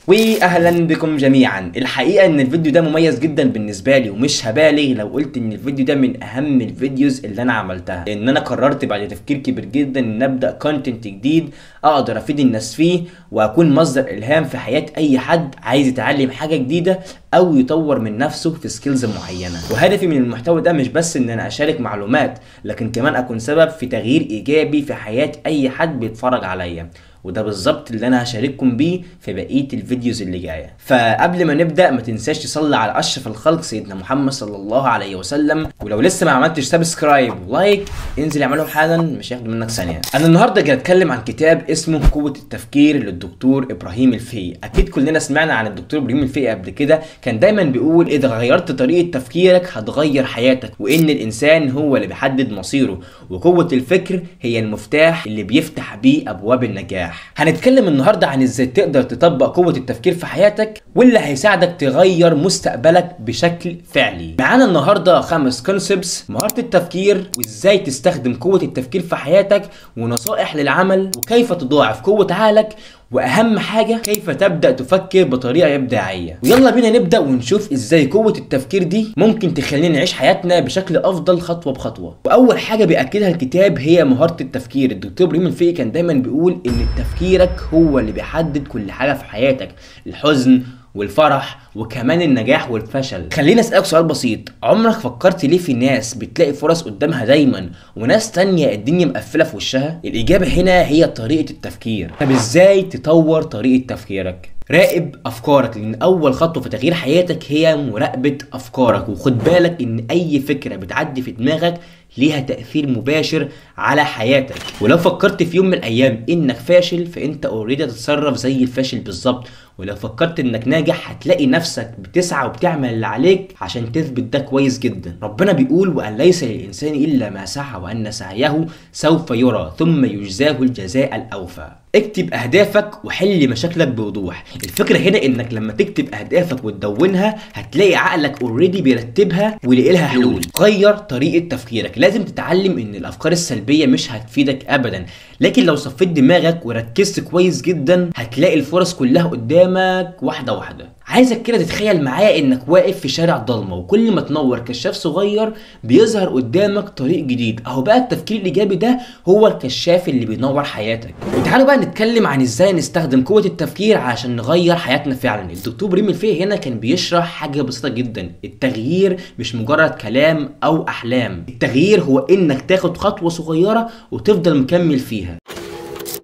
واهلا بكم جميعا. الحقيقه ان الفيديو ده مميز جدا بالنسبه لي، ومش هبالغ لو قلت ان الفيديو ده من اهم الفيديوز اللي انا عملتها، لان انا قررت بعد تفكير كبير جدا ان ابدا كونتنت جديد اقدر افيد الناس فيه، واكون مصدر الهام في حياه اي حد عايز يتعلم حاجه جديده او يطور من نفسه في سكيلز معينه. وهدفي من المحتوى ده مش بس ان انا اشارك معلومات، لكن كمان اكون سبب في تغيير ايجابي في حياه اي حد بيتفرج عليا، وده بالظبط اللي انا هشارككم بيه في بقيه الفيديوز اللي جايه. فقبل ما نبدا ما تنساش تصلي على اشرف الخلق سيدنا محمد صلى الله عليه وسلم، ولو لسه ما عملتش سبسكرايب ولايك انزل اعملهم حالا، مش هياخدوا منك ثانيه. انا النهارده جاي اتكلم عن كتاب اسمه قوه التفكير للدكتور ابراهيم الفقي. اكيد كلنا سمعنا عن الدكتور ابراهيم الفقي قبل كده، كان دايما بيقول اذا غيرت طريقه تفكيرك هتغير حياتك، وان الانسان هو اللي بيحدد مصيره، وقوه الفكر هي المفتاح اللي بيفتح بيه ابواب النجاح. هنتكلم النهارده عن ازاي تقدر تطبق قوة التفكير في حياتك، واللي هيساعدك تغير مستقبلك بشكل فعلي. معانا النهارده 5 كونسبتس: مهارة التفكير، وازاي تستخدم قوة التفكير في حياتك، ونصائح للعمل، وكيف تضاعف قوة عقلك، واهم حاجة كيف تبدأ تفكر بطريقة إبداعية. ويلا بينا نبدأ ونشوف ازاي قوة التفكير دي ممكن تخلينا نعيش حياتنا بشكل افضل خطوة بخطوة. واول حاجة بيأكدها الكتاب هي مهارة التفكير. الدكتور ابراهيم الفقي كان دايما بيقول ان تفكيرك هو اللي بيحدد كل حاجة في حياتك، الحزن والفرح وكمان النجاح والفشل. خليني اسألك سؤال بسيط: عمرك فكرت ليه في ناس بتلاقي فرص قدامها دايما وناس تانية الدنيا مقفلة في وشها؟ الإجابة هنا هي طريقة التفكير. طب ازاي تطور طريقة تفكيرك؟ راقب افكارك، لان اول خطوه في تغيير حياتك هي مراقبه افكارك. وخد بالك ان اي فكره بتعدي في دماغك ليها تأثير مباشر على حياتك، ولو فكرت في يوم من الايام انك فاشل فانت اوريدي هتتصرف زي الفاشل بالظبط، ولو فكرت انك ناجح هتلاقي نفسك بتسعى وبتعمل اللي عليك عشان تثبت ده كويس جدا. ربنا بيقول: وان ليس للانسان الا ما سعى وان سعيه سوف يرى ثم يجزاه الجزاء الاوفى. اكتب اهدافك وحل مشاكلك بوضوح. الفكره هنا انك لما تكتب اهدافك وتدونها هتلاقي عقلك اوريدي بيرتبها ويلاقي لها حلول. غير طريقه تفكيرك. لازم تتعلم ان الافكار السلبيه مش هتفيدك ابدا، لكن لو صفيت دماغك وركزت كويس جدا هتلاقي الفرص كلها قدامك واحده واحده. عايزك كده تتخيل معايا انك واقف في شارع ضلمه، وكل ما تنور كشاف صغير بيظهر قدامك طريق جديد. اهو بقى التفكير الايجابي ده هو الكشاف اللي بينور حياتك. وتعالوا بقى نتكلم عن ازاي نستخدم قوه التفكير عشان نغير حياتنا فعلا. الدكتور ابراهيم الفقي هنا كان بيشرح حاجه بسيطه جدا: التغيير مش مجرد كلام او احلام، التغيير هو انك تاخد خطوه صغيره وتفضل مكمل فيها.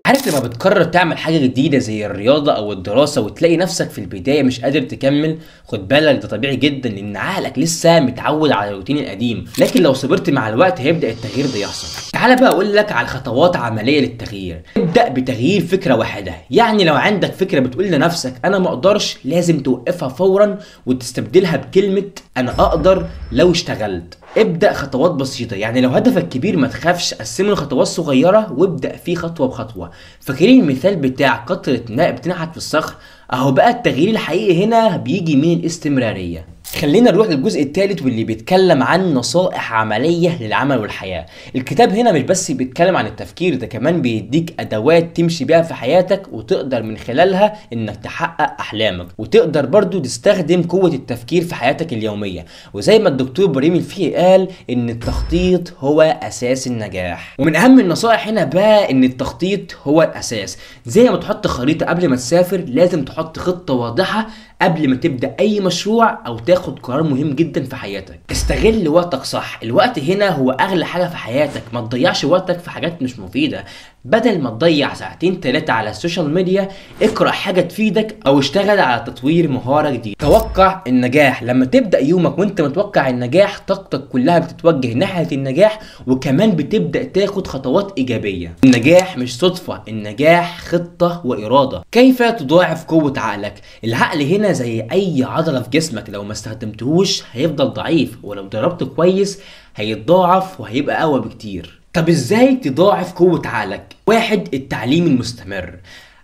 عارف لما بتقرر تعمل حاجة جديدة زي الرياضة أو الدراسة وتلاقي نفسك في البداية مش قادر تكمل؟ خد بالك ده طبيعي جدا، لأن عقلك لسه متعود على الروتين القديم، لكن لو صبرت مع الوقت هيبدأ التغيير ده يحصل. تعالى بقى أقول لك على خطوات عملية للتغيير. ابدأ بتغيير فكرة واحدة. يعني لو عندك فكرة بتقول لنفسك أنا ما أقدرش، لازم توقفها فورا وتستبدلها بكلمة أنا أقدر لو اشتغلت. ابدأ خطوات بسيطة. يعني لو هدفك كبير ما تخافش، قسمه لخطوات صغيرة وابدأ فيه خطوة بخطوة. فاكرين المثال بتاع قطرة ماء بتنحت في الصخر؟ اهو بقى التغيير الحقيقي هنا بيجي من الاستمرارية. خلينا نروح للجزء الثالث واللي بيتكلم عن نصائح عملية للعمل والحياة. الكتاب هنا مش بس بيتكلم عن التفكير، ده كمان بيديك ادوات تمشي بيها في حياتك وتقدر من خلالها انك تحقق احلامك، وتقدر برضو تستخدم قوة التفكير في حياتك اليومية. وزي ما الدكتور ابراهيم الفقي قال ان التخطيط هو اساس النجاح. ومن اهم النصائح هنا بقى ان التخطيط هو الاساس. زي ما تحط خريطة قبل ما تسافر لازم تحط خطة واضحة قبل ما تبدأ اي مشروع او تاخد قرار مهم جدا في حياتك. استغل وقتك صح. الوقت هنا هو اغلى حاجة في حياتك. ما تضيعش وقتك في حاجات مش مفيدة. بدل ما تضيع ساعتين 3 على السوشيال ميديا اقرأ حاجة تفيدك او اشتغل على تطوير مهارة جديدة. توقع النجاح. لما تبدأ يومك وانت متوقع النجاح طاقتك كلها بتتوجه ناحية النجاح، وكمان بتبدأ تاخد خطوات ايجابية. النجاح مش صدفة، النجاح خطة وإرادة. كيف تضاعف قوة عقلك؟ العقل هنا زي اي عضلة في جسمك، لو ما استخدمتهوش هيفضل ضعيف، ولو ضربته كويس هيتضاعف وهيبقى اقوى بكتير. طب ازاي تضاعف قوة عقلك؟ 1. التعليم المستمر.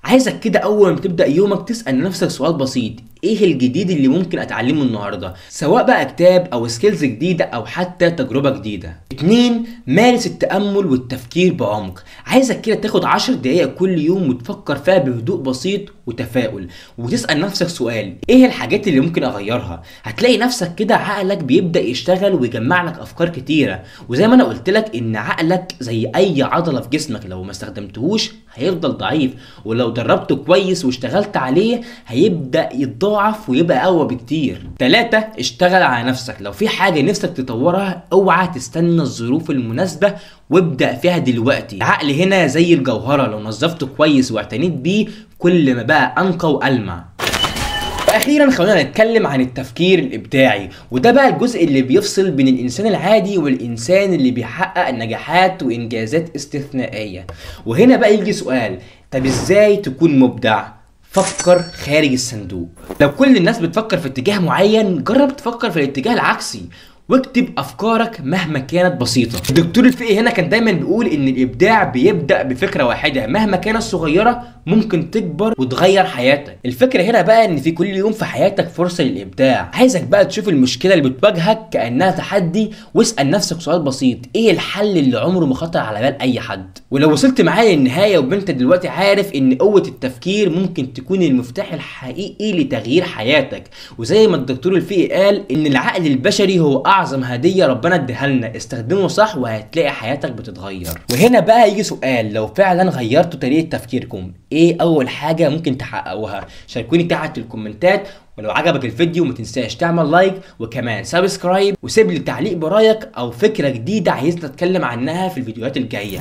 عايزك كده اول ما تبدأ يومك تسأل نفسك سؤال بسيط: ايه الجديد اللي ممكن اتعلمه النهارده، سواء بقى كتاب او سكيلز جديده او حتى تجربه جديده. 2. مارس التامل والتفكير بعمق. عايزك كده تاخد 10 دقايق كل يوم وتفكر فيها بهدوء بسيط وتفاؤل، وتسال نفسك سؤال: ايه الحاجات اللي ممكن اغيرها؟ هتلاقي نفسك كده عقلك بيبدا يشتغل ويجمع لك افكار كتيره. وزي ما انا قلت لك ان عقلك زي اي عضله في جسمك، لو ما استخدمتهوش هيفضل ضعيف، ولو دربته كويس واشتغلت عليه هيبدا يتضاعف ويبقى اقوى بكتير. 3. اشتغل على نفسك. لو في حاجه نفسك تطورها اوعى تستنى الظروف المناسبه وابدا فيها دلوقتي. العقل هنا زي الجوهره، لو نظفته كويس واعتنيت بيه كل ما بقى انقى والمع. واخيرا خلونا نتكلم عن التفكير الابداعي، وده بقى الجزء اللي بيفصل بين الانسان العادي والانسان اللي بيحقق نجاحات وانجازات استثنائيه. وهنا بقى يجي سؤال: طب ازاي تكون مبدع؟ فكر خارج الصندوق. لو كل الناس بتفكر في اتجاه معين، جرب تفكر في الاتجاه العكسي واكتب افكارك مهما كانت بسيطه. الدكتور الفقي هنا كان دايما بيقول ان الابداع بيبدا بفكره واحده مهما كانت صغيره ممكن تكبر وتغير حياتك. الفكره هنا بقى ان في كل يوم في حياتك فرصه للابداع. عايزك بقى تشوف المشكله اللي بتواجهك كانها تحدي، واسال نفسك سؤال بسيط: ايه الحل اللي عمره ما خطر على بال اي حد؟ ولو وصلت معايا للنهايه وانت دلوقتي عارف ان قوه التفكير ممكن تكون المفتاح الحقيقي لتغيير حياتك، وزي ما الدكتور الفقي قال ان العقل البشري هو اعظم هديه ربنا اديها لنا، استخدمه صح وهتلاقي حياتك بتتغير. وهنا بقى يجي سؤال: لو فعلا غيرتوا طريقه تفكيركم، ايه اول حاجه ممكن تحققوها؟ شاركوني تحت الكومنتات، ولو عجبك الفيديو ما تنساش تعمل لايك وكمان سبسكرايب، وسيب لي تعليق برايك او فكره جديده عايزني اتكلم عنها في الفيديوهات الجايه.